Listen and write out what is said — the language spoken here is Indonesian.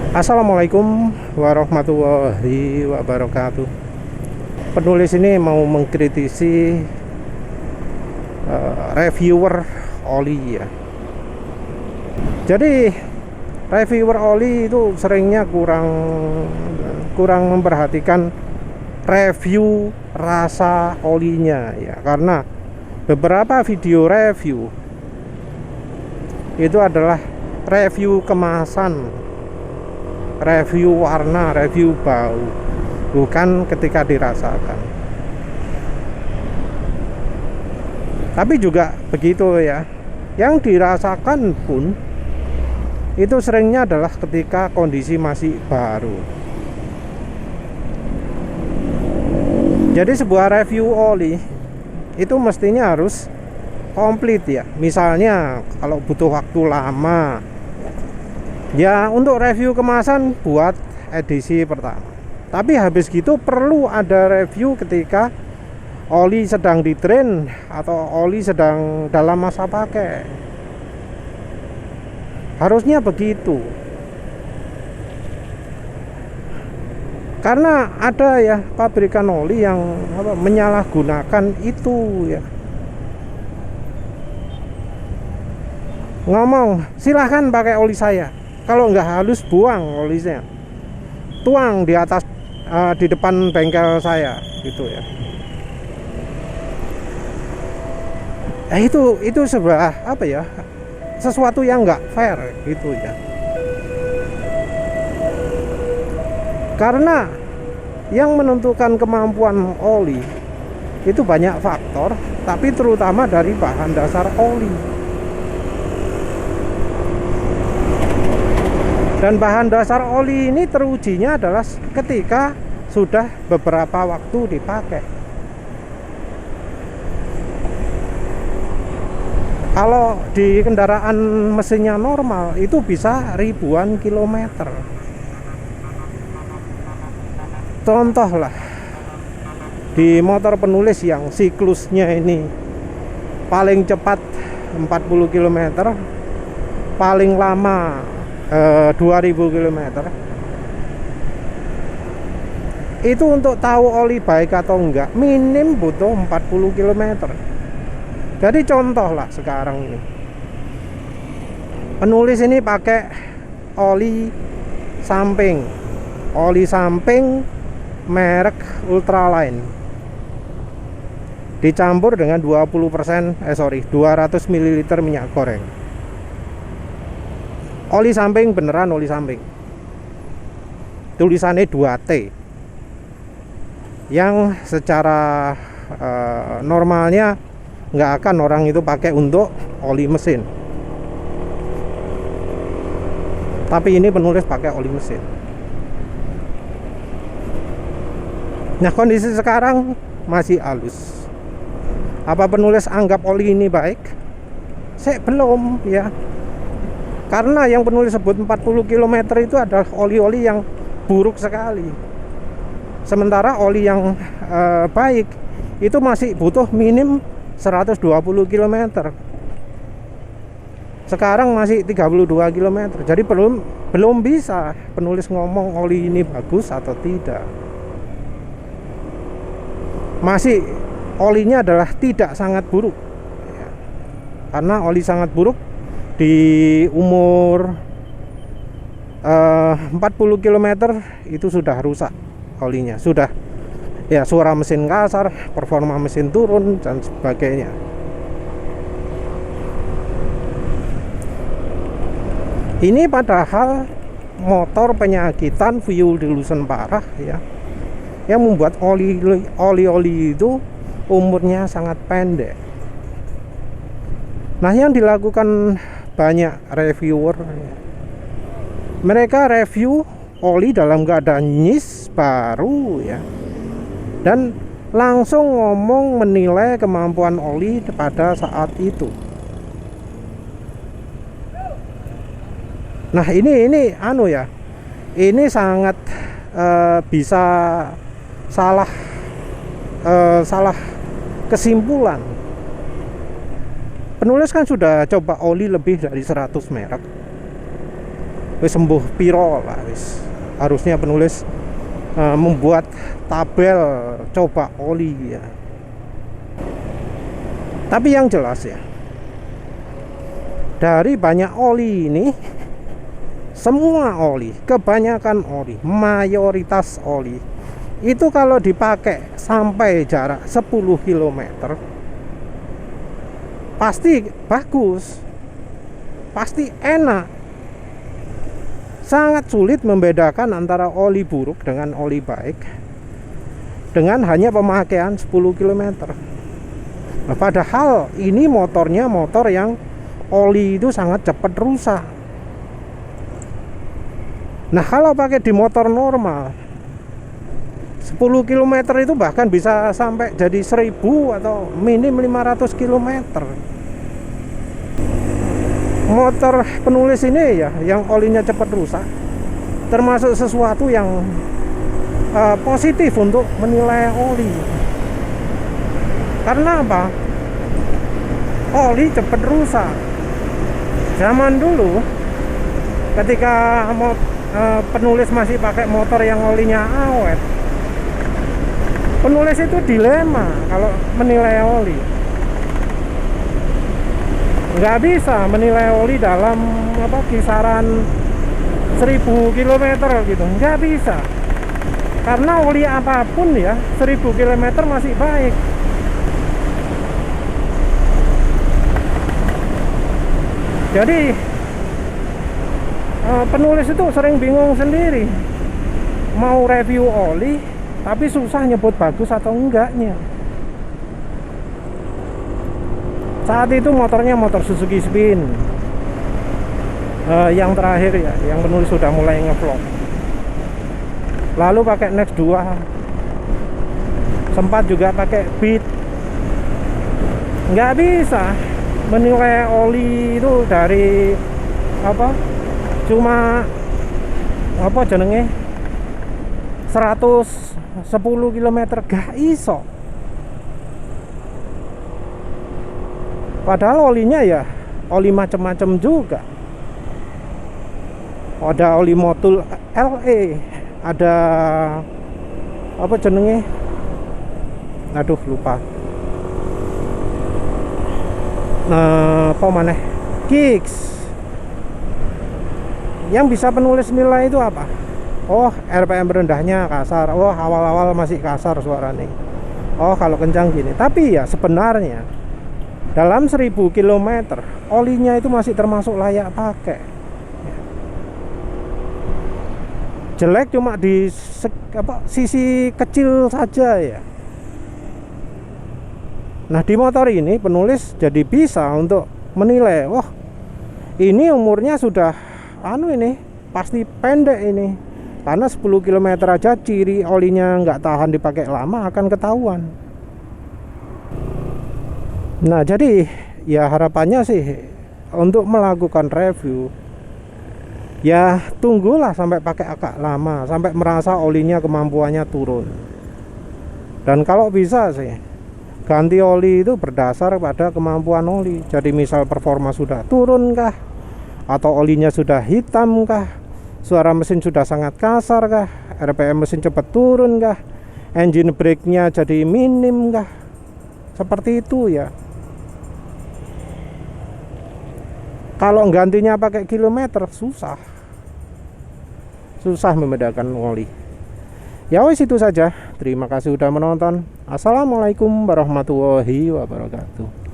Assalamualaikum warahmatullahi wabarakatuh. Penulis ini mau mengkritisi reviewer oli ya. Jadi reviewer oli itu seringnya kurang memperhatikan review rasa olinya ya, karena beberapa video review itu adalah review kemasan, review warna, review bau, bukan ketika dirasakan. Tapi juga begitu ya, yang dirasakan pun itu seringnya adalah ketika kondisi masih baru. Jadi sebuah review oli itu mestinya harus komplit ya. Misalnya kalau butuh waktu lama ya, untuk review kemasan buat edisi pertama. Tapi habis gitu perlu ada review ketika oli sedang di drain atau oli sedang dalam masa pakai. Harusnya begitu. Karena ada ya pabrikan oli yang menyalahgunakan itu ya. Ngomong, silahkan pakai oli saya. Kalau nggak halus buang olinya, tuang di atas di depan bengkel saya gitu ya. Itu sebuah apa ya, sesuatu yang nggak fair gitu ya. Karena yang menentukan kemampuan oli itu banyak faktor, tapi terutama dari bahan dasar oli. Dan bahan dasar oli ini terujinya adalah ketika sudah beberapa waktu dipakai. Kalau di kendaraan mesinnya normal itu bisa ribuan kilometer. Contoh lah, di motor penulis yang siklusnya ini paling cepat 40 km, paling lama 2000 km. Itu untuk tahu oli baik atau enggak minim butuh 40 km. Jadi contoh lah sekarang ini, penulis ini pakai oli samping merek Ultraline, dicampur dengan 200 ml minyak goreng. Oli samping beneran oli samping, tulisannya 2T, yang secara normalnya nggak akan orang itu pakai untuk oli mesin, tapi ini penulis pakai oli mesin. Nah, kondisi sekarang masih halus. Apa penulis anggap oli ini baik? Saya belum ya. Karena yang penulis sebut 40 km itu adalah oli-oli yang buruk sekali. Sementara oli yang baik itu masih butuh minim 120 km. Sekarang masih 32 km. Jadi belum bisa penulis ngomong oli ini bagus atau tidak. Masih olinya adalah tidak sangat buruk ya. Karena oli sangat buruk di umur 40 km itu sudah rusak olinya, sudah ya, suara mesin kasar, performa mesin turun dan sebagainya. Ini padahal motor penyakitan fuel dilution parah ya, yang membuat oli-oli itu umurnya sangat pendek. Nah, yang dilakukan banyak reviewer, mereka review oli dalam keadaan nyis baru ya, dan langsung ngomong menilai kemampuan oli pada saat itu. Nah, ini anu ya, ini sangat bisa salah kesimpulan. Penulis kan sudah coba oli lebih dari 100 merek. wis sembuh piro lah wis. Harusnya penulis membuat tabel coba oli ya. Tapi yang jelas ya, dari banyak oli ini, semua oli, kebanyakan oli, mayoritas oli itu kalau dipakai sampai jarak 10 km pasti bagus, pasti enak. Sangat sulit membedakan antara oli buruk dengan oli baik dengan hanya pemakaian 10 km. Nah, padahal ini motornya motor yang oli itu sangat cepat rusak. Nah, kalau pakai di motor normal 10 km itu bahkan bisa sampai jadi 1000 atau minim 500 km. Motor penulis ini ya, yang olinya cepat rusak, termasuk sesuatu yang positif untuk menilai oli. Karena apa? Oli cepat rusak. Zaman dulu ketika penulis masih pakai motor yang olinya awet, penulis itu dilema kalau menilai oli. Nggak bisa menilai oli dalam kisaran 1000 km gitu, nggak bisa. Karena oli apapun ya 1000 km masih baik. Jadi penulis itu sering bingung sendiri mau review oli, tapi susah nyebut bagus atau enggaknya. Saat itu motornya motor Suzuki Spin, yang terakhir ya, yang penulis sudah mulai ngevlog. Lalu pakai Next 2, sempat juga pakai Beat. Nggak bisa menilai oli itu dari cuma 110 km, gak iso. Padahal olinya ya oli macam-macam juga. Ada oli Motul LE, ada aduh lupa. Kicks. Yang bisa penulis nilai itu apa? Oh, RPM rendahnya kasar. Oh, awal-awal masih kasar suaranya. Oh, kalau kencang gini. Tapi ya sebenarnya dalam 1000 km olinya itu masih termasuk layak pakai. Jelek cuma di sisi kecil saja ya. Nah, di motor ini penulis jadi bisa untuk menilai, wah ini umurnya sudah ini pasti pendek ini, karena 10 km aja ciri olinya nggak tahan dipakai lama akan ketahuan. Nah, jadi ya harapannya sih untuk melakukan review ya tunggulah sampai pakai agak lama, sampai merasa olinya kemampuannya turun. Dan kalau bisa sih ganti oli itu berdasar pada kemampuan oli. Jadi misal performa sudah turun kah, atau olinya sudah hitam kah, suara mesin sudah sangat kasar kah, RPM mesin cepat turun kah, engine brake-nya jadi minim kah, seperti itu ya. Kalau gantinya pakai kilometer susah membedakan oli. Ya wis, itu saja. Terima kasih sudah menonton. Assalamualaikum warahmatullahi wabarakatuh.